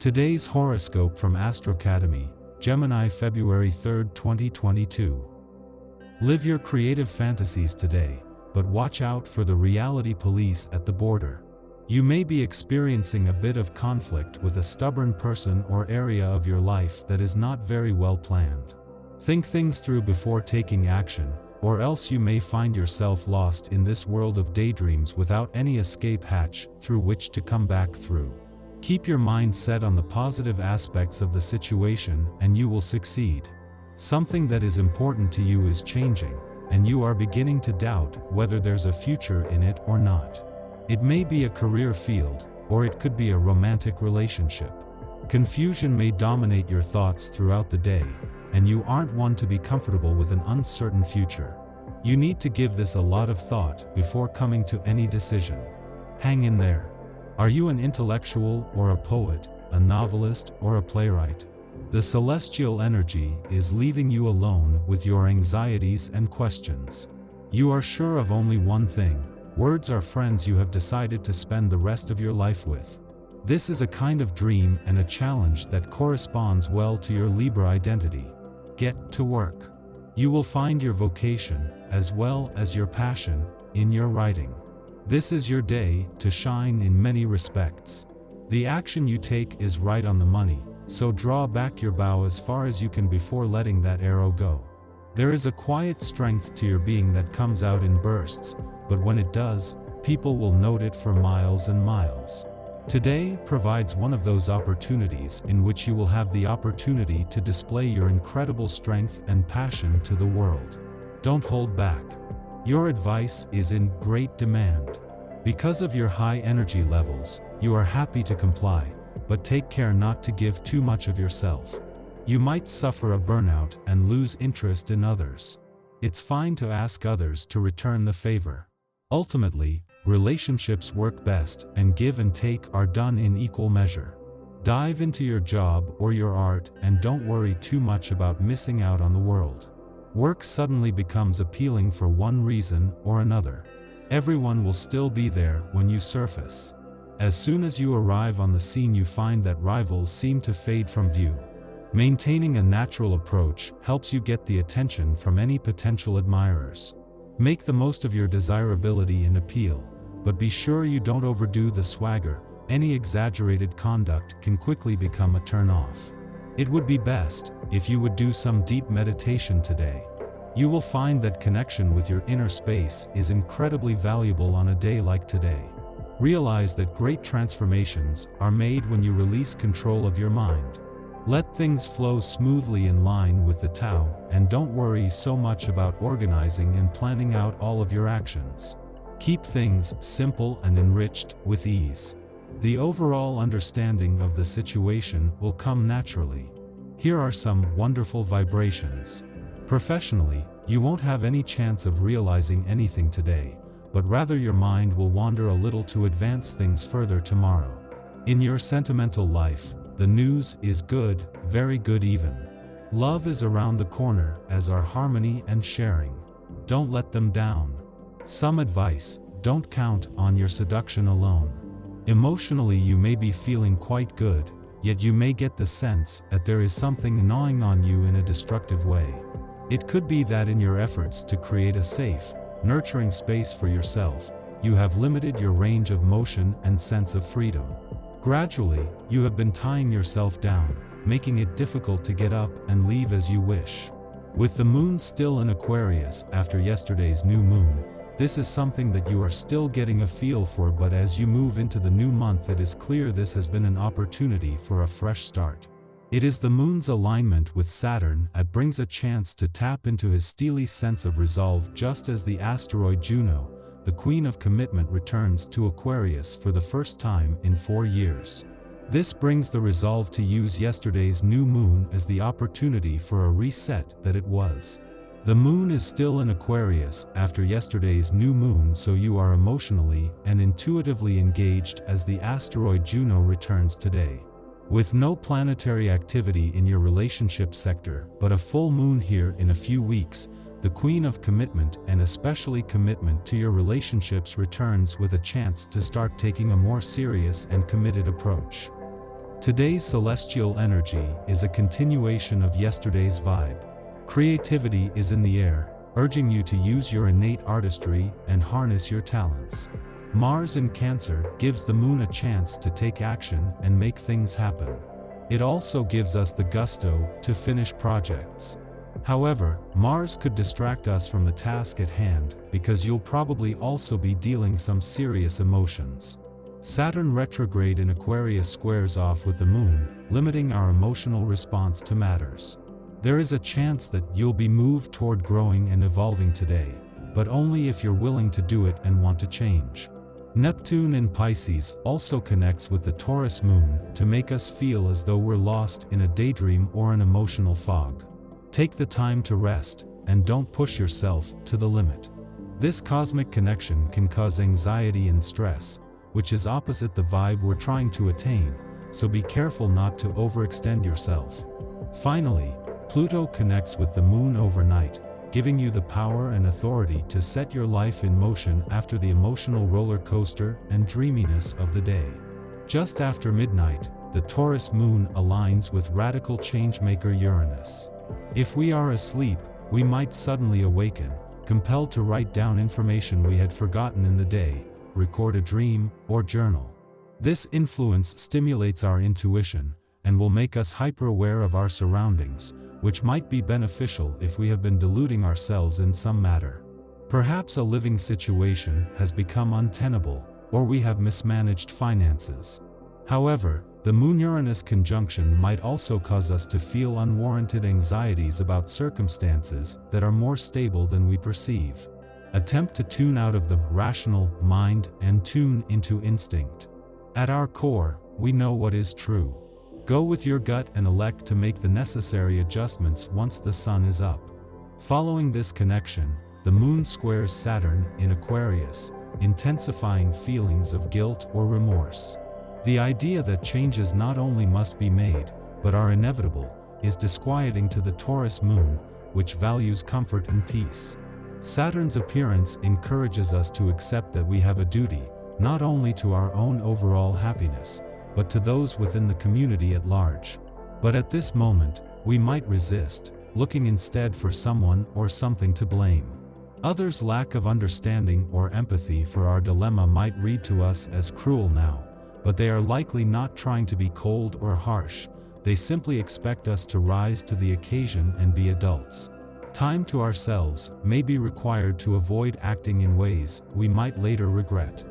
Today's horoscope from Astrocademy, Gemini February 3, 2022. Live your creative fantasies today, but watch out for the reality police at the border. You may be experiencing a bit of conflict with a stubborn person or area of your life that is not very well planned. Think things through before taking action, or else you may find yourself lost in this world of daydreams without any escape hatch through which to come back through. Keep your mind set on the positive aspects of the situation and you will succeed. Something that is important to you is changing, and you are beginning to doubt whether there's a future in it or not. It may be a career field, or it could be a romantic relationship. Confusion may dominate your thoughts throughout the day, and you aren't one to be comfortable with an uncertain future. You need to give this a lot of thought before coming to any decision. Hang in there. Are you an intellectual or a poet, a novelist or a playwright? The celestial energy is leaving you alone with your anxieties and questions. You are sure of only one thing: words are friends you have decided to spend the rest of your life with. This is a kind of dream and a challenge that corresponds well to your Libra identity. Get to work. You will find your vocation, as well as your passion, in your writing. This is your day to shine in many respects. The action you take is right on the money, so draw back your bow as far as you can before letting that arrow go. There is a quiet strength to your being that comes out in bursts, but when it does, people will note it for miles and miles. Today provides one of those opportunities in which you will have the opportunity to display your incredible strength and passion to the world. Don't hold back. Your advice is in great demand. Because of your high energy levels, you are happy to comply, but take care not to give too much of yourself. You might suffer a burnout and lose interest in others. It's fine to ask others to return the favor. Ultimately, relationships work best and give and take are done in equal measure. Dive into your job or your art and don't worry too much about missing out on the world. Work suddenly becomes appealing for one reason or another. Everyone will still be there when you surface. As soon as you arrive on the scene, you find that rivals seem to fade from view. Maintaining a natural approach helps you get the attention from any potential admirers. Make the most of your desirability and appeal, but be sure you don't overdo the swagger. Any exaggerated conduct can quickly become a turn-off. It would be best if you would do some deep meditation today. You will find that connection with your inner space is incredibly valuable on a day like today. Realize that great transformations are made when you release control of your mind. Let things flow smoothly in line with the Tao, and don't worry so much about organizing and planning out all of your actions. Keep things simple and enriched with ease. The overall understanding of the situation will come naturally. Here are some wonderful vibrations. Professionally, you won't have any chance of realizing anything today, but rather your mind will wander a little to advance things further tomorrow. In your sentimental life, the news is good, very good even. Love is around the corner, as are harmony and sharing. Don't let them down. Some advice: don't count on your seduction alone. Emotionally, you may be feeling quite good, yet you may get the sense that there is something gnawing on you in a destructive way. It could be that in your efforts to create a safe, nurturing space for yourself, you have limited your range of motion and sense of freedom. Gradually, you have been tying yourself down, making it difficult to get up and leave as you wish. With the moon still in Aquarius after yesterday's new moon, this is something that you are still getting a feel for, but as you move into the new month, it is clear this has been an opportunity for a fresh start. It is the moon's alignment with Saturn that brings a chance to tap into his steely sense of resolve, just as the asteroid Juno, the queen of commitment, returns to Aquarius for the first time in 4 years. This brings the resolve to use yesterday's new moon as the opportunity for a reset that it was. The moon is still in Aquarius after yesterday's new moon, so you are emotionally and intuitively engaged as the asteroid Juno returns today. With no planetary activity in your relationship sector, but a full moon here in a few weeks, the queen of commitment, and especially commitment to your relationships, returns with a chance to start taking a more serious and committed approach. Today's celestial energy is a continuation of yesterday's vibe. Creativity is in the air, urging you to use your innate artistry and harness your talents. Mars in Cancer gives the moon a chance to take action and make things happen. It also gives us the gusto to finish projects. However, Mars could distract us from the task at hand because you'll probably also be dealing some serious emotions. Saturn retrograde in Aquarius squares off with the moon, limiting our emotional response to matters. There is a chance that you'll be moved toward growing and evolving today, but only if you're willing to do it and want to change. Neptune in Pisces also connects with the Taurus moon to make us feel as though we're lost in a daydream or an emotional fog. Take the time to rest, and don't push yourself to the limit. This cosmic connection can cause anxiety and stress, which is opposite the vibe we're trying to attain, so be careful not to overextend yourself. Finally, Pluto connects with the moon overnight, giving you the power and authority to set your life in motion after the emotional roller coaster and dreaminess of the day. Just after midnight, the Taurus moon aligns with radical changemaker Uranus. If we are asleep, we might suddenly awaken, compelled to write down information we had forgotten in the day, record a dream, or journal. This influence stimulates our intuition and will make us hyper-aware of our surroundings, which might be beneficial if we have been deluding ourselves in some matter. Perhaps a living situation has become untenable, or we have mismanaged finances. However, the Moon-Uranus conjunction might also cause us to feel unwarranted anxieties about circumstances that are more stable than we perceive. Attempt to tune out of the rational mind and tune into instinct. At our core, we know what is true. Go with your gut and elect to make the necessary adjustments once the sun is up. Following this connection, the moon squares Saturn in Aquarius, intensifying feelings of guilt or remorse. The idea that changes not only must be made, but are inevitable, is disquieting to the Taurus moon, which values comfort and peace. Saturn's appearance encourages us to accept that we have a duty, not only to our own overall happiness, but to those within the community at large. But at this moment, we might resist, looking instead for someone or something to blame. Others' lack of understanding or empathy for our dilemma might read to us as cruel now, but they are likely not trying to be cold or harsh. They simply expect us to rise to the occasion and be adults. Time to ourselves may be required to avoid acting in ways we might later regret.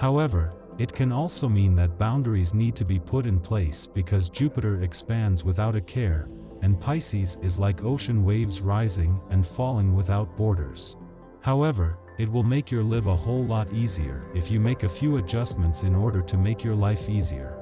However, it can also mean that boundaries need to be put in place because Jupiter expands without a care, and Pisces is like ocean waves rising and falling without borders. However, it will make your life a whole lot easier if you make a few adjustments in order to make your life easier.